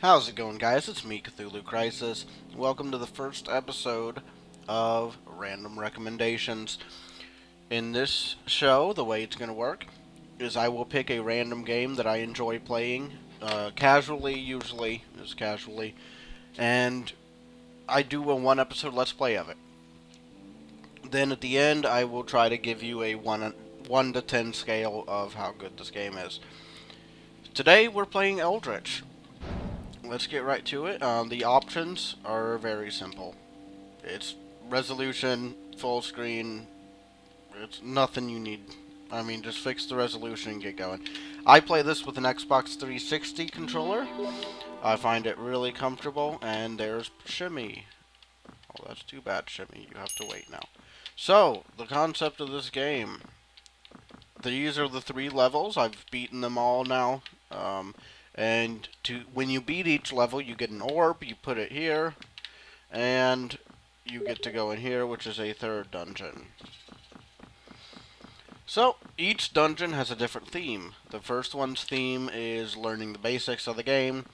How's it going, guys? It's me, Cthulhu Crisis. Welcome to the first episode of Random Recommendations. In this show, the way it's going to work is I will pick a random game that I enjoy playing, casually, usually, and I do a one episode Let's Play of it. Then at the end, I will try to give you a 1 to 10 scale of how good this game is. Today, we're playing Eldritch. Let's get right to it. The options are very simple. It's resolution, full screen. It's nothing you need. I mean, just fix the resolution and get going. I play this with an Xbox 360 controller. I find it really comfortable, and there's Shimmy. Oh, that's too bad, Shimmy. You have to wait now. So, the concept of this game. These are the 3 levels. I've beaten them all now. And when you beat each level, you get an orb. You put it here, and you get to go in here, which is a 3rd dungeon. So, each dungeon has a different theme. The first one's theme is learning the basics of the game.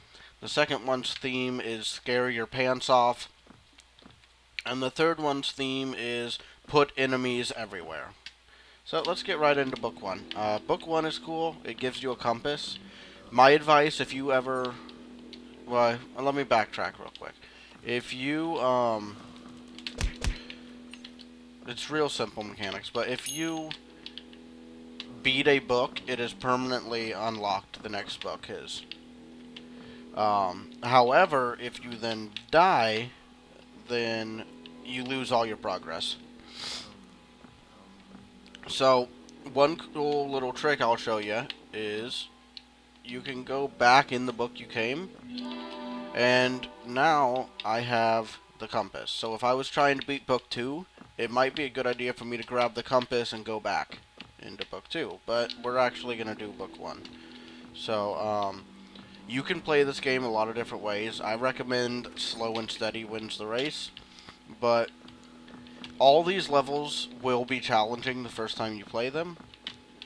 The second one's theme is scare your pants off. And the third one's theme is put enemies everywhere. So, let's get right into Book 1. Book 1 is cool. It gives you a compass. My advice, if you ever... Well, let me backtrack real quick. If you, it's real simple mechanics, but if you beat a book, it is permanently unlocked. The next book is. However, if you then die, then you lose all your progress. So, one cool little trick I'll show you is you can go back in the book you came, and now I have the compass. So if I was trying to beat book 2, it might be a good idea for me to grab the compass and go back into book 2, but we're actually going to do book 1. So, you can play this game a lot of different ways. I recommend slow and steady wins the race, but all these levels will be challenging the first time you play them,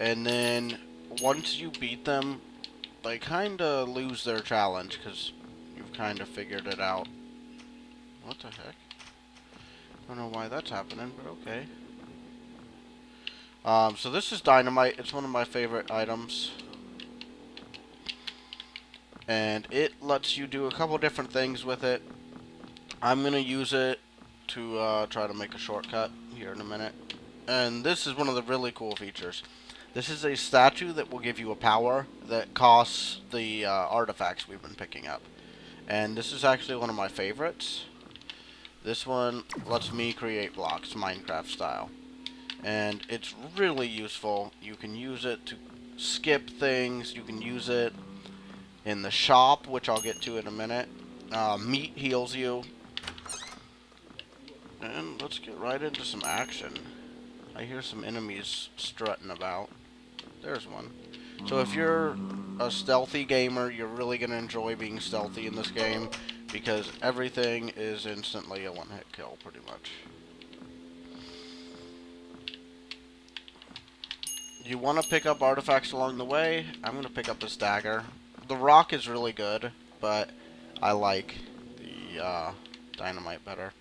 and then once you beat them, they kind of lose their challenge because you've kind of figured it out. What the heck? I don't know why that's happening, but okay. So this is dynamite. It's one of my favorite items. And it lets you do a couple different things with it. I'm going to use it to try to make a shortcut here in a minute. And this is one of the really cool features. This is a statue that will give you a power that costs the artifacts we've been picking up. And this is actually one of my favorites. This one lets me create blocks, Minecraft style. And it's really useful. You can use it to skip things. You can use it in the shop, which I'll get to in a minute. Meat heals you. And let's get right into some action. I hear some enemies strutting about. There's one. So if you're a stealthy gamer, you're really going to enjoy being stealthy in this game, because everything is instantly a one-hit kill, pretty much. You want to pick up artifacts along the way. I'm going to pick up this dagger. The rock is really good, but I like the dynamite better.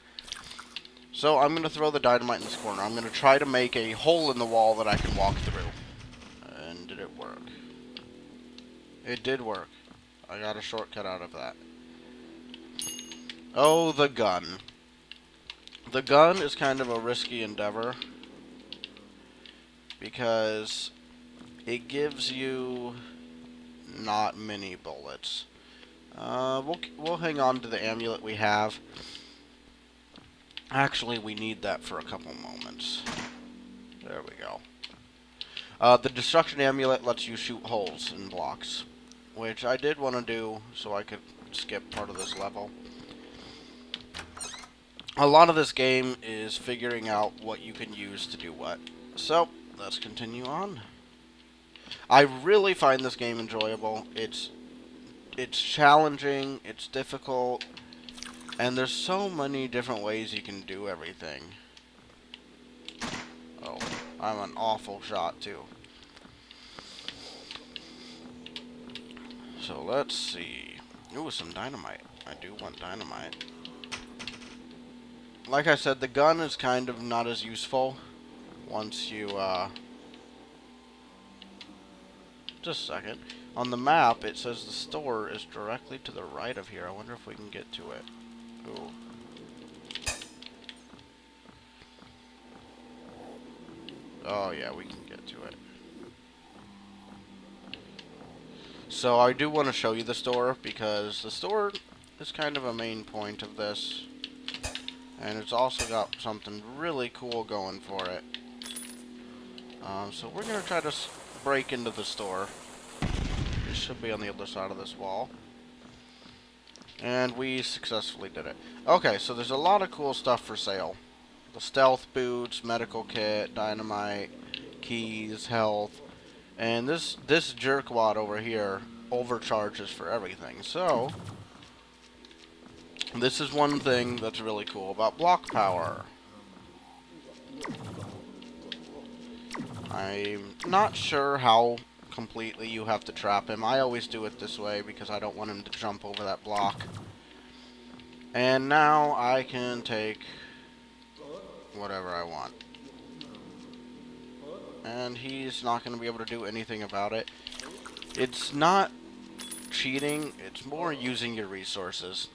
So I'm going to throw the dynamite in this corner. I'm going to try to make a hole in the wall that I can walk through. And did it work? It did work. I got a shortcut out of that. Oh, the gun. The gun is kind of a risky endeavor, because it gives you not many bullets. We'll hang on to the amulet we have. Actually, we need that for a couple moments. There we go. The destruction amulet lets you shoot holes in blocks, which I did want to do so I could skip part of this level. A lot of this game is figuring out what you can use to do what. So, let's continue on. I really find this game enjoyable. It's challenging, it's difficult, and there's so many different ways you can do everything. Oh, I'm an awful shot too. So let's see. Ooh, some dynamite. I do want dynamite. Like I said, the gun is kind of not as useful once you, just a second. On the map, it says the store is directly to the right of here. I wonder if we can get to it. Ooh. Oh, yeah, we can get to it. So I do want to show you the store, because the store is kind of a main point of this. And it's also got something really cool going for it. So we're going to try to break into the store. It should be on the other side of this wall. And we successfully did it. Okay, so there's a lot of cool stuff for sale. The stealth boots, medical kit, dynamite, keys, health. And this jerkwad over here overcharges for everything. So, this is one thing that's really cool about block power. I'm not sure how completely you have to trap him. I always do it this way because I don't want him to jump over that block. And now I can take whatever I want. And he's not going to be able to do anything about it. It's not cheating, it's more using your resources.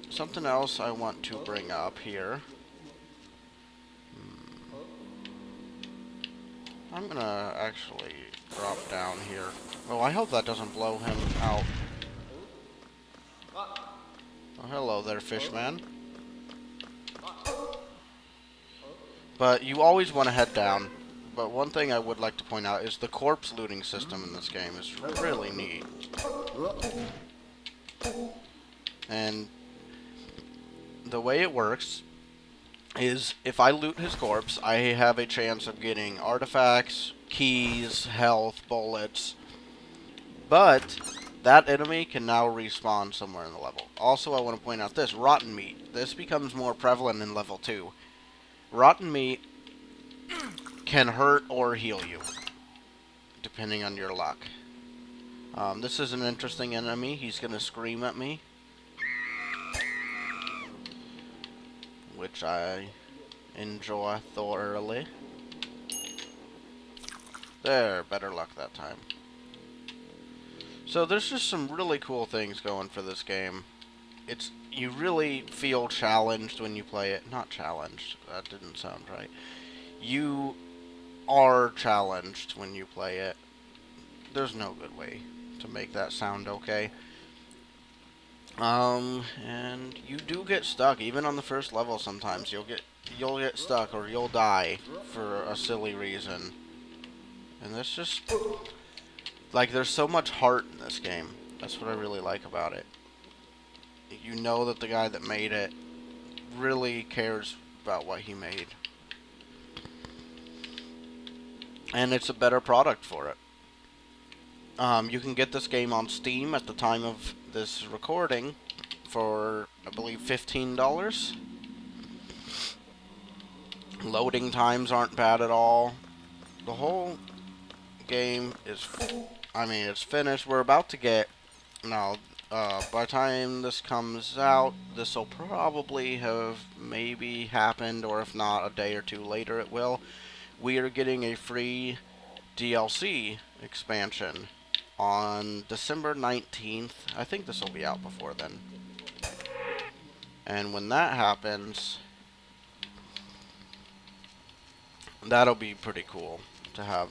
Something else I want to bring up here. I'm gonna actually drop down here. Oh, I hope that doesn't blow him out. Oh, hello there, fishman. But you always want to head down. But one thing I would like to point out is the corpse looting system in this game is really neat. And the way it works is if I loot his corpse, I have a chance of getting artifacts, keys, health, bullets. But that enemy can now respawn somewhere in the level. Also, I want to point out this, rotten meat. This becomes more prevalent in level 2. Rotten meat can hurt or heal you, depending on your luck. This is an interesting enemy. He's going to scream at me, which I enjoy thoroughly. There, better luck that time. So there's just some really cool things going for this game. You really feel challenged when you play it. Not challenged, that didn't sound right. You are challenged when you play it. There's no good way to make that sound okay. And you do get stuck, even on the first level sometimes. You'll get stuck or you'll die for a silly reason. And that's just, like, there's so much heart in this game. That's what I really like about it. You know that the guy that made it really cares about what he made. And it's a better product for it. You can get this game on Steam at the time of this recording for, I believe, $15. Loading times aren't bad at all. The whole game is, it's finished. We're about to get, by the time this comes out, this will probably have maybe happened, or if not, a day or two later it will. We are getting a free DLC expansion on December 19th. I think this will be out before then. And when that happens, that'll be pretty cool to have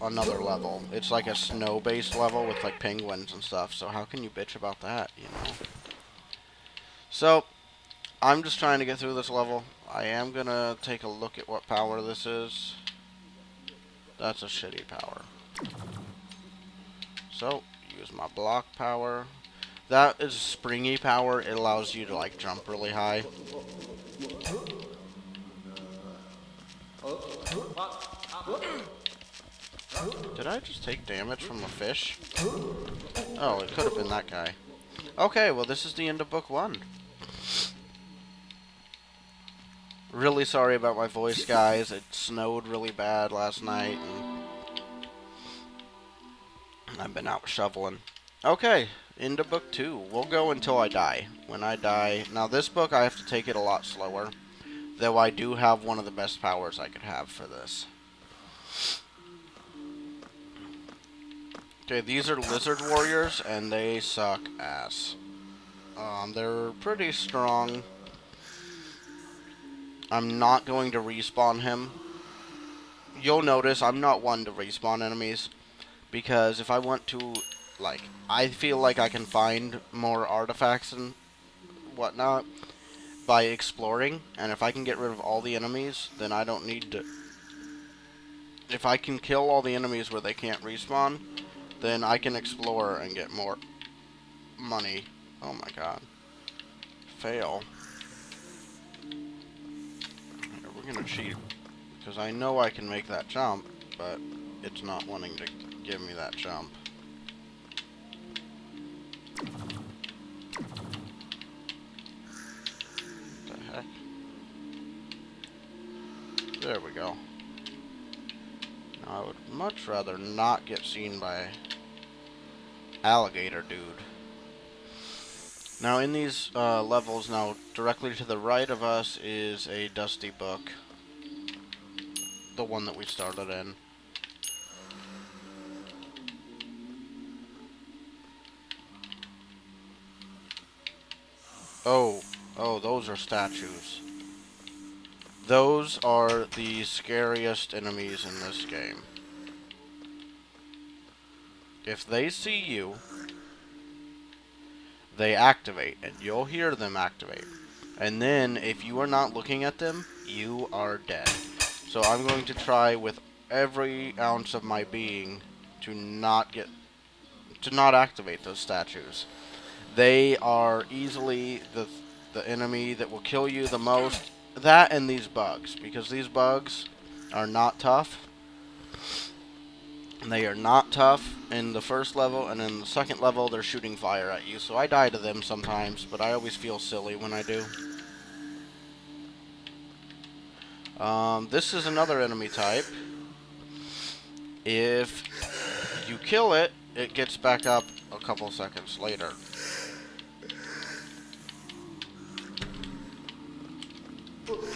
another level. It's like a snow-based level with like penguins and stuff, so how can you bitch about that, you know? So, I'm just trying to get through this level. I am gonna take a look at what power this is. That's a shitty power. So, use my block power. That is springy power. It allows you to like jump really high. Did I just take damage from a fish? Oh, it could have been that guy. Okay, well this is the end of book 1. Really sorry about my voice, guys. It snowed really bad last night, and I've been out shoveling. Okay, into book 2. We'll go until I die. When I die... Now, this book, I have to take it a lot slower. Though I do have one of the best powers I could have for this. Okay, these are lizard warriors, and they suck ass. They're pretty strong. I'm not going to respawn him. You'll notice I'm not one to respawn enemies, because if I want to, like, I feel like I can find more artifacts and whatnot by exploring, and if I can get rid of all the enemies, then I don't need to... If I can kill all the enemies where they can't respawn, then I can explore and get more money. Oh my god. Fail. We're gonna cheat, because I know I can make that jump, but it's not wanting to give me that jump. What the heck? There we go. Now, I would much rather not get seen by alligator dude. Now, in these levels, now directly to the right of us is a dusty book. The one that we started in. Oh, those are statues. Those are the scariest enemies in this game. If they see you, they activate, and you'll hear them activate. And then, if you are not looking at them, you are dead. So I'm going to try with every ounce of my being to not activate those statues. They are easily the enemy that will kill you the most. That and these bugs, because these bugs are not tough. They are not tough in the first level, and in the second level they're shooting fire at you. So I die to them sometimes, but I always feel silly when I do. This is another enemy type. If you kill it, it gets back up a couple seconds later.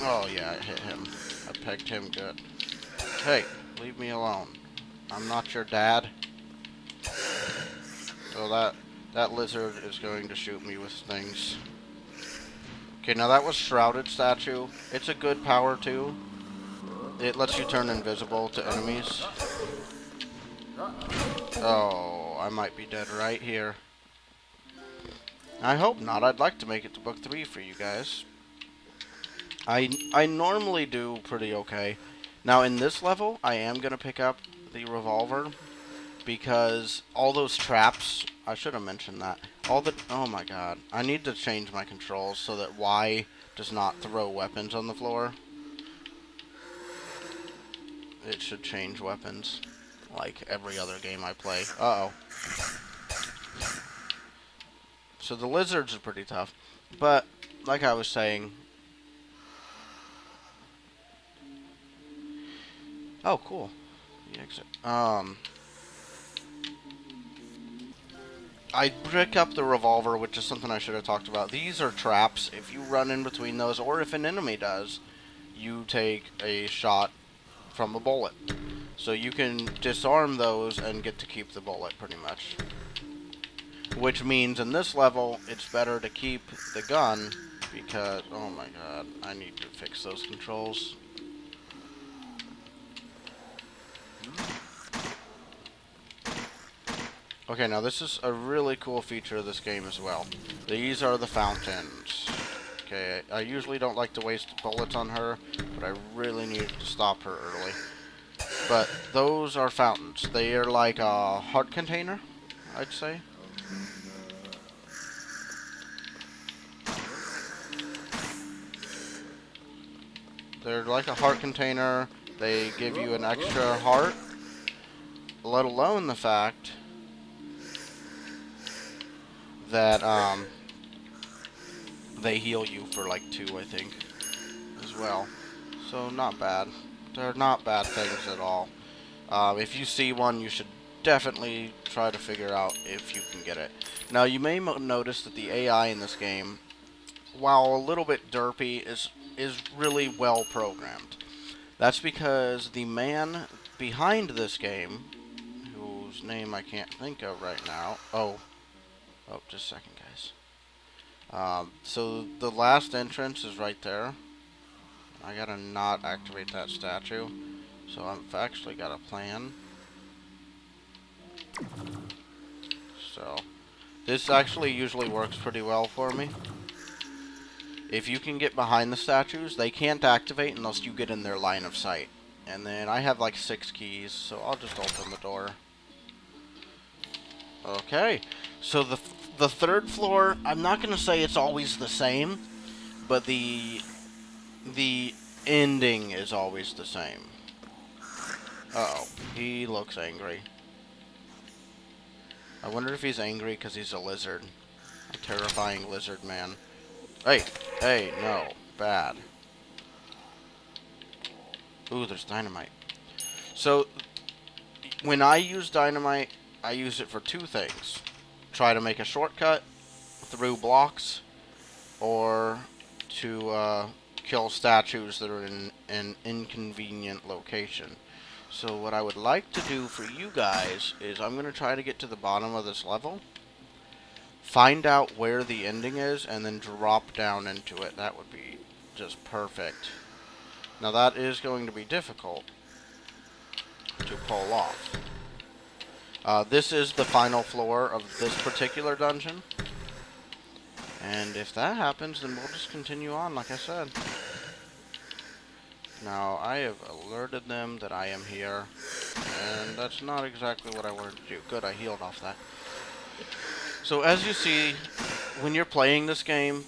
Oh yeah, I hit him. I pegged him good. Hey, leave me alone. I'm not your dad. So that lizard is going to shoot me with things. Okay, now that was Shrouded Statue. It's a good power too. It lets you turn invisible to enemies. Oh, I might be dead right here. I hope not. I'd like to make it to book 3 for you guys. I normally do pretty okay. Now in this level, I am going to pick up the revolver, because all those traps, I should have mentioned that. Oh my god. I need to change my controls so that Y does not throw weapons on the floor. It should change weapons, like every other game I play. Uh-oh. So the lizards are pretty tough, but like I was saying... Oh, cool. The exit. I pick up the revolver, which is something I should have talked about. These are traps. If you run in between those, or if an enemy does, you take a shot from a bullet. So you can disarm those and get to keep the bullet, pretty much. Which means in this level, it's better to keep the gun, because... Oh my god, I need to fix those controls. Okay, now this is a really cool feature of this game as well. These are the fountains. Okay, I usually don't like to waste bullets on her, but I really need to stop her early. But those are fountains. They are like a heart container, I'd say. They're like a heart container. They give you an extra heart, let alone the fact that they heal you for like 2, I think, as well. So not bad. They're not bad things at all. If you see one, you should definitely try to figure out if you can get it. Now, you may notice that the AI in this game, while a little bit derpy, is really well programmed. That's because the man behind this game, whose name I can't think of right now. Oh, just a second, guys. So the last entrance is right there. I gotta not activate that statue. So I've actually got a plan. So this actually usually works pretty well for me. If you can get behind the statues, they can't activate unless you get in their line of sight. And then I have like 6 keys, so I'll just open the door. Okay, so the third floor, I'm not gonna say it's always the same, but the ending is always the same. Uh-oh, he looks angry. I wonder if he's angry because he's a lizard. A terrifying lizard man. Hey, no, bad. Ooh, there's dynamite. So, when I use dynamite, I use it for 2 things. Try to make a shortcut through blocks, or to kill statues that are in an inconvenient location. So what I would like to do for you guys is I'm going to try to get to the bottom of this level, find out where the ending is, and then drop down into it. That would be just perfect. Now that is going to be difficult to pull off. This is the final floor of this particular dungeon. And if that happens, then we'll just continue on, like I said. Now, I have alerted them that I am here, and that's not exactly what I wanted to do. Good, I healed off that. So, as you see, when you're playing this game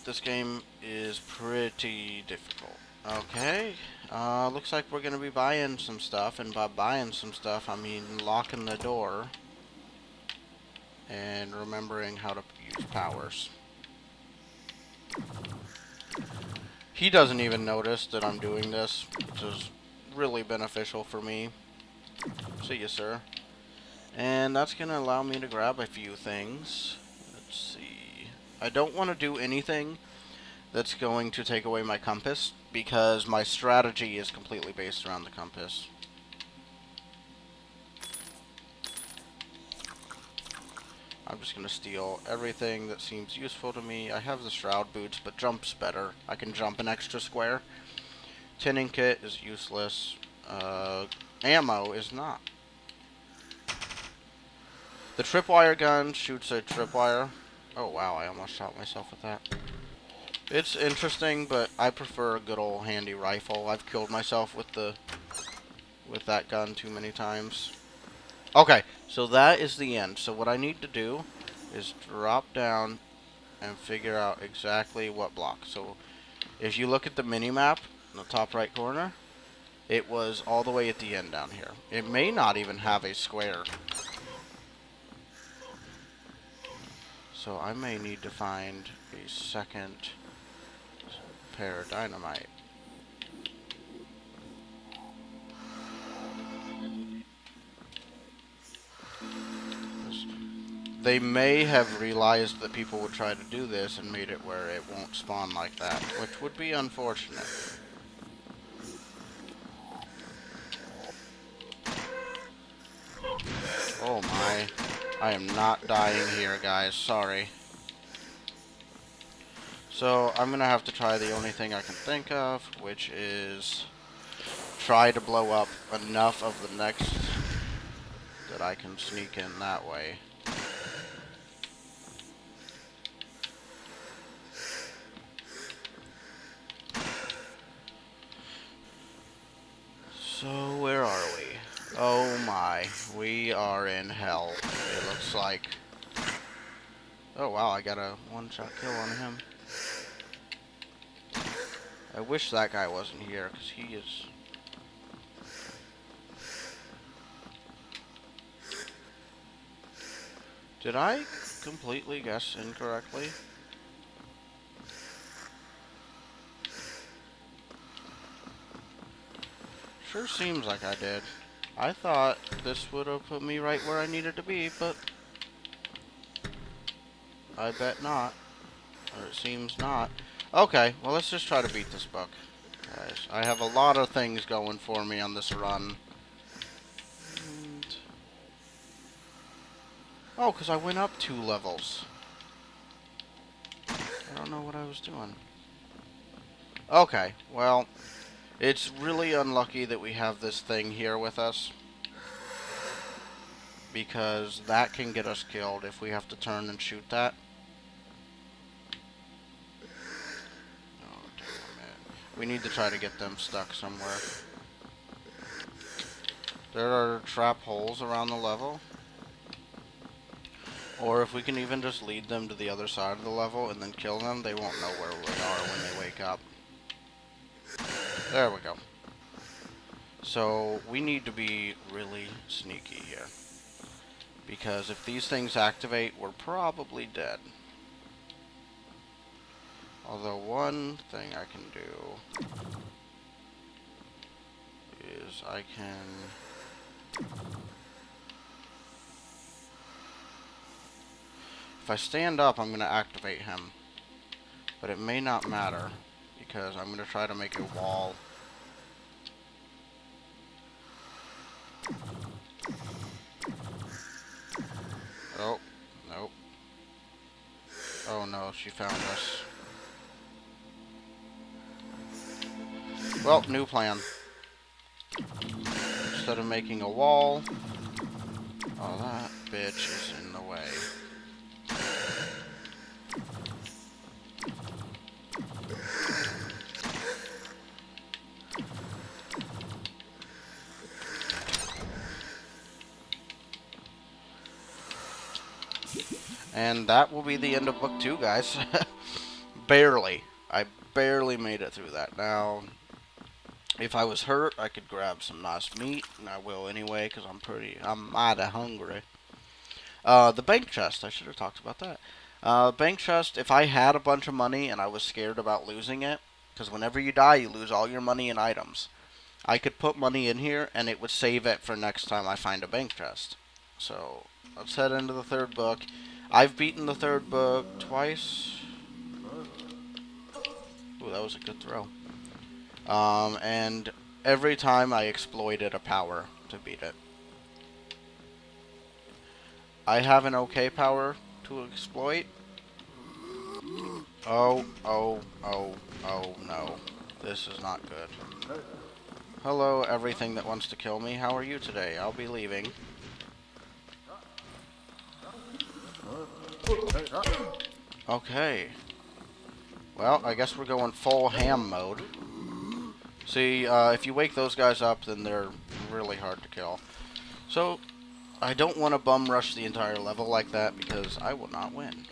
is pretty difficult. Okay, looks like we're going to be buying some stuff, and by buying some stuff, I mean locking the door and remembering how to use powers. He doesn't even notice that I'm doing this, which is really beneficial for me. See you, sir. And that's going to allow me to grab a few things. Let's see. I don't want to do anything that's going to take away my compass, because my strategy is completely based around the compass. I'm just going to steal everything that seems useful to me. I have the shroud boots, but jump's better. I can jump an extra square. Tinning kit is useless. Ammo is not. The tripwire gun shoots a tripwire. Oh wow, I almost shot myself with that. It's interesting, but I prefer a good old handy rifle. I've killed myself with that gun too many times. Okay, so that is the end. So what I need to do is drop down and figure out exactly what block. So if you look at the mini-map in the top right corner, it was all the way at the end down here. It may not even have a square. So I may need to find a second pair of dynamite. They may have realized that people would try to do this and made it where it won't spawn like that, which would be unfortunate. Oh my. I am not dying here, guys. Sorry. So, I'm gonna have to try the only thing I can think of, which is try to blow up enough of the next that I can sneak in that way. So, where are we? Oh my, we are in hell, it looks like. Oh wow, I got a one-shot kill on him. I wish that guy wasn't here, because he is... Did I completely guess incorrectly? Sure seems like I did. I thought this would have put me right where I needed to be, but... I bet not. Or it seems not. Okay, well let's just try to beat this book. Guys, I have a lot of things going for me on this run. And... oh, because I went up 2 levels. I don't know what I was doing. Okay, well, it's really unlucky that we have this thing here with us, because that can get us killed if we have to turn and shoot that. Oh, damn it. We need to try to get them stuck somewhere. There are trap holes around the level. Or if we can even just lead them to the other side of the level and then kill them, they won't know where we are when they wake up. There we go. So, we need to be really sneaky here. Because if these things activate, we're probably dead. Although one thing I can do is I can... if I stand up, I'm going to activate him. But it may not matter, because I'm going to try to make a wall. Oh, nope. Oh no, she found us. Well, new plan. Instead of making a wall... oh, that bitch is in the way. And that will be the end of book 2, guys. Barely. I barely made it through that. Now, if I was hurt, I could grab some nice meat, and I will anyway, because I'm mighty hungry. The bank chest, I should have talked about that. Bank chest, if I had a bunch of money and I was scared about losing it, because whenever you die, you lose all your money and items. I could put money in here, and it would save it for next time I find a bank chest. So, let's head into the 3rd book. I've beaten the 3rd book twice. Ooh, that was a good throw. And every time I exploited a power to beat it. I have an okay power to exploit. Oh, no. This is not good. Hello, everything that wants to kill me. How are you today? I'll be leaving. Okay. Well, I guess we're going full ham mode. See, if you wake those guys up, then they're really hard to kill. So, I don't want to bum rush the entire level like that, because I will not win.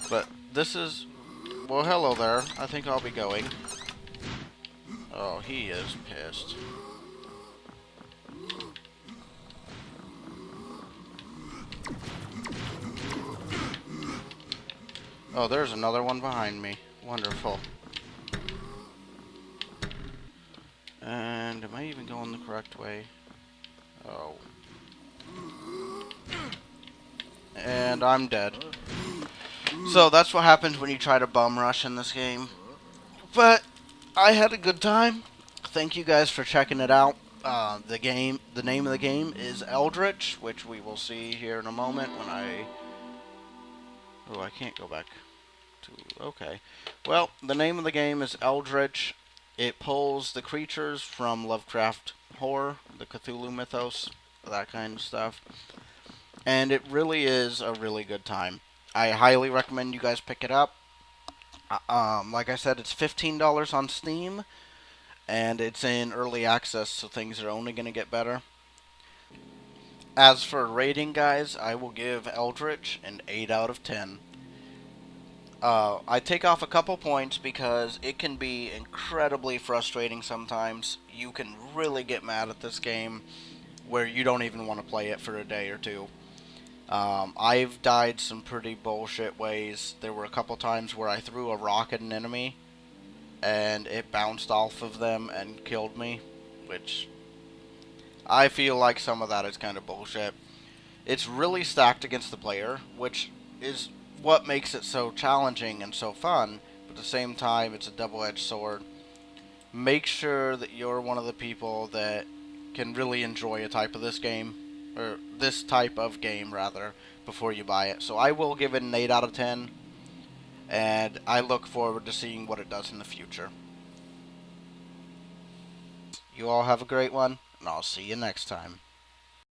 But this is... well, hello there. I think I'll be going. Oh, he is pissed. Oh, there's another one behind me. Wonderful. And am I even going the correct way? Oh. And I'm dead. So that's what happens when you try to bum rush in this game. But I had a good time. Thank you guys for checking it out. The name of the game is Eldritch, which we will see here in a moment when I... oh, I can't go back to... okay. Well, the name of the game is Eldritch. It pulls the creatures from Lovecraft horror, the Cthulhu mythos, that kind of stuff. And it really is a really good time. I highly recommend you guys pick it up. Like I said, it's $15 on Steam, and it's in early access, so things are only going to get better. As for rating, guys, I will give Eldritch an 8 out of 10. I take off a couple points because it can be incredibly frustrating sometimes. You can really get mad at this game where you don't even want to play it for a day or two. I've died some pretty bullshit ways. There were a couple times where I threw a rock at an enemy and it bounced off of them and killed me, which I feel like some of that is kind of bullshit. It's really stacked against the player, which is what makes it so challenging and so fun, but at the same time, it's a double-edged sword. Make sure that you're one of the people that can really enjoy a type of this game, or this type of game, rather, before you buy it. So I will give it an 8 out of 10, and I look forward to seeing what it does in the future. You all have a great one, and I'll see you next time.